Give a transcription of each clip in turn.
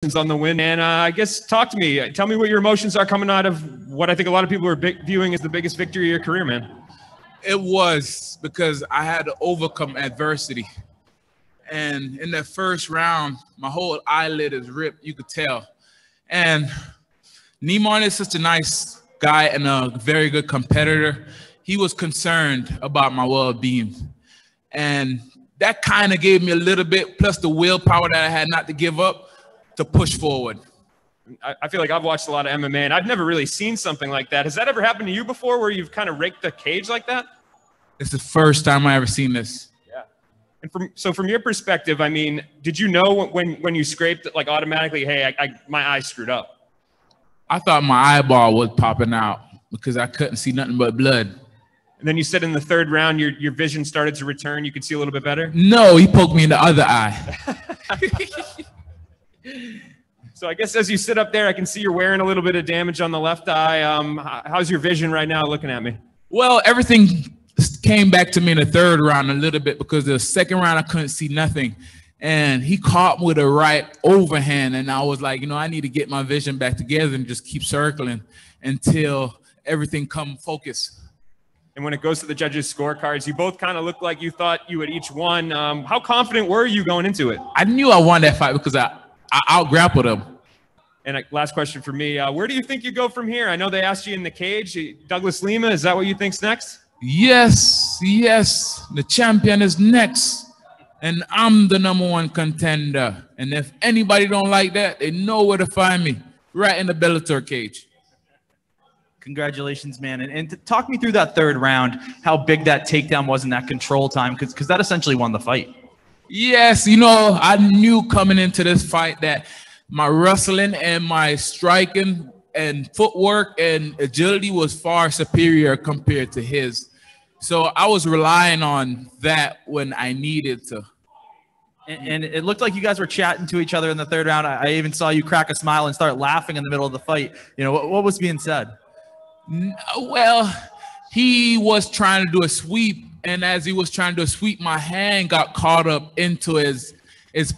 On the win, and I guess talk to me. Tell me what your emotions are coming out of what I think a lot of people are viewing as the biggest victory of your career, man. It was because I had to overcome adversity. And in that first round, my whole eyelid is ripped, you could tell. And Neiman is such a nice guy and a very good competitor. He was concerned about my well-being. And that kind of gave me a little bit, plus the willpower that I had not to give up, to push forward. I feel like I've watched a lot of MMA, and I've never really seen something like that. Has that ever happened to you before, where you've kind of raked the cage like that? It's the first time I ever seen this. Yeah. And from your perspective, I mean, did you know when you scraped it, like automatically, hey, my eye screwed up? I thought my eyeball was popping out because I couldn't see nothing but blood. And then you said in the third round, your vision started to return. You could see a little bit better? No, he poked me in the other eye. So I guess as you sit up there, I can see you're wearing a little bit of damage on the left eye. How's your vision right now looking at me? Well, everything came back to me in the third round a little bit because the second round I couldn't see nothing. And he caught me with a right overhand. And I was like, I need to get my vision back together and just keep circling until everything come focus. And when it goes to the judges' scorecards, you both kind of look like you thought you had each won. How confident were you going into it? I knew I won that fight because I out-grappled him. And last question for me, where do you think you go from here? I know they asked you in the cage. Douglas Lima, is that what you think's next? Yes. The champion is next. And I'm the #1 contender. And if anybody don't like that, they know where to find me. Right in the Bellator cage. Congratulations, man. And talk me through that third round, how big that takedown was in that control time, because that essentially won the fight. Yes, I knew coming into this fight that my wrestling and my striking and footwork and agility was far superior compared to his. So I was relying on that when I needed to. And it looked like you guys were chatting to each other in the third round. I even saw you crack a smile and start laughing in the middle of the fight. What was being said? Well, he was trying to do a sweep. And as he was trying to sweep, my hand got caught up into his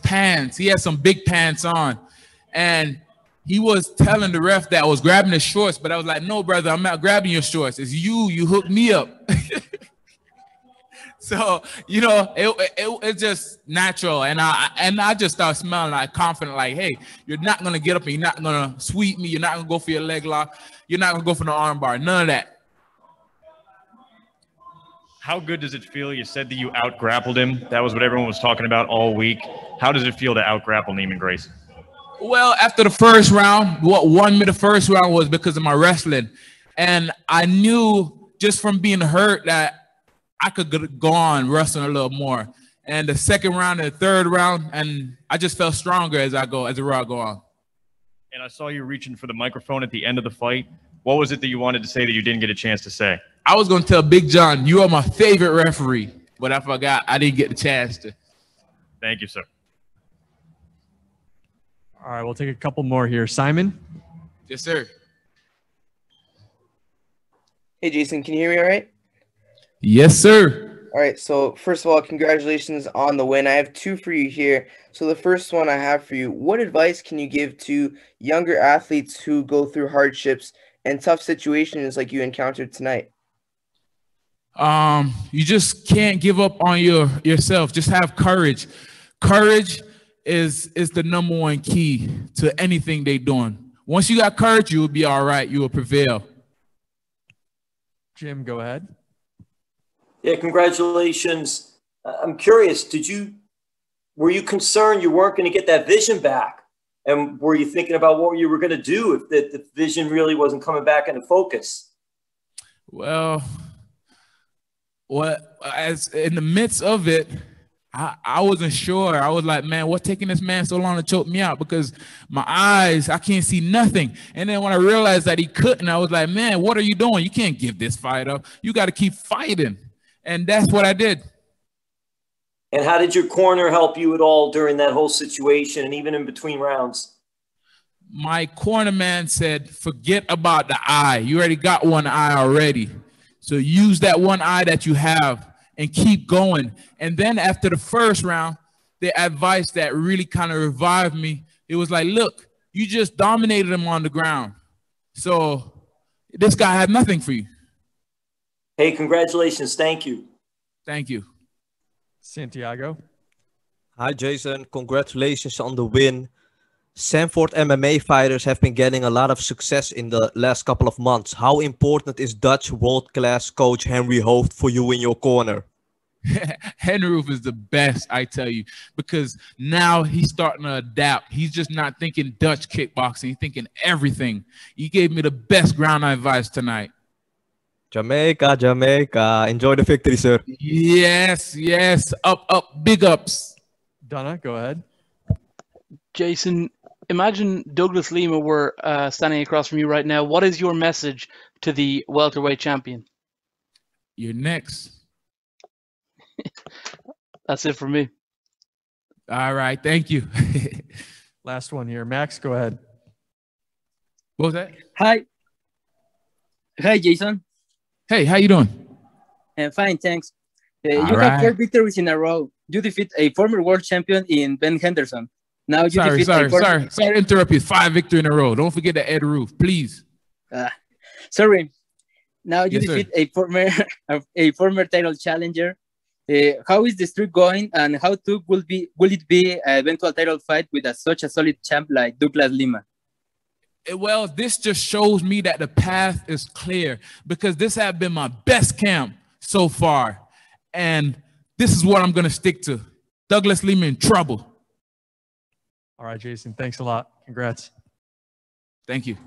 pants. He had some big pants on. And he was telling the ref that I was grabbing his shorts, but I was like, no, brother, I'm not grabbing your shorts. It's you hooked me up. So, it's just natural. And I just started smelling like confident, like, hey, you're not going to get up and you're not going to sweep me. You're not going to go for your leg lock. You're not going to go for the arm bar. None of that. How good does it feel? You said that you out-grappled him. That was what everyone was talking about all week. How does it feel to out-grapple Neiman Gracie? Well, after the first round, what won me the first round was because of my wrestling. And I knew just from being hurt that I could go on wrestling a little more. And the second round and the third round, and I just felt stronger as the round go on. And I saw you reaching for the microphone at the end of the fight. What was it that you wanted to say that you didn't get a chance to say? I was going to tell Big John, you are my favorite referee, but I forgot. I didn't get the chance to. Thank you, sir. All right, we'll take a couple more here. Simon? Yes, sir. Hey, Jason, can you hear me all right? Yes, sir. All right, so first of all, congratulations on the win. I have two for you here. So the first one I have for you, what advice can you give to younger athletes who go through hardships and tough situations like you encountered tonight? You just can't give up on yourself. Just have courage. Courage is the #1 key to anything they're doing. Once you got courage, you will be all right. You will prevail. Jim, go ahead. Yeah, congratulations. I'm curious, were you concerned you weren't going to get that vision back? And were you thinking about what you were going to do if the vision really wasn't coming back into focus? Well, as in the midst of it, I wasn't sure. I was like, man, what's taking this man so long to choke me out? Because my eyes, I can't see nothing. And then when I realized that he couldn't, I was like, man, what are you doing? You can't give this fight up. You got to keep fighting. And that's what I did. And how did your corner help you at all during that whole situation and even in between rounds? My corner man said, forget about the eye. You already got one eye already. So use that one eye that you have and keep going. And then after the first round, the advice that really kind of revived me, It was like, look, you just dominated him on the ground. So this guy had nothing for you. Hey, congratulations. Thank you. Thank you. Santiago. Hi, Jason. Congratulations on the win. Sanford MMA fighters have been getting a lot of success in the last couple of months. How important is Dutch world-class coach Henry Hooft for you in your corner? Henry Hooft is the best, I tell you, because now he's starting to adapt. He's just not thinking Dutch kickboxing. He's thinking everything. He gave me the best ground advice tonight. Jamaica, Jamaica. Enjoy the victory, sir. Yes, yes. Up, up, big ups. Donna, go ahead. Jason, imagine Douglas Lima were standing across from you right now. What is your message to the welterweight champion? You're next. That's it for me. All right, thank you. Last one here. Max, go ahead. What was that? Hi. Hi, Jason. Hey, how you doing? Fine, thanks. You have 4 victories in a row. You defeat a former world champion in Ben Henderson. Now you sorry to interrupt you. 5 victories in a row. Don't forget the Ed Roof, please. Sorry. Now you Yes, defeat a former title challenger. How is the streak going, and how tough will it be an eventual title fight with such a solid champ like Douglas Lima? Well, this just shows me that the path is clear, because this has been my best camp so far, and this is what I'm going to stick to. Douglas Lima in trouble. All right, Jason. Thanks a lot. Congrats. Thank you.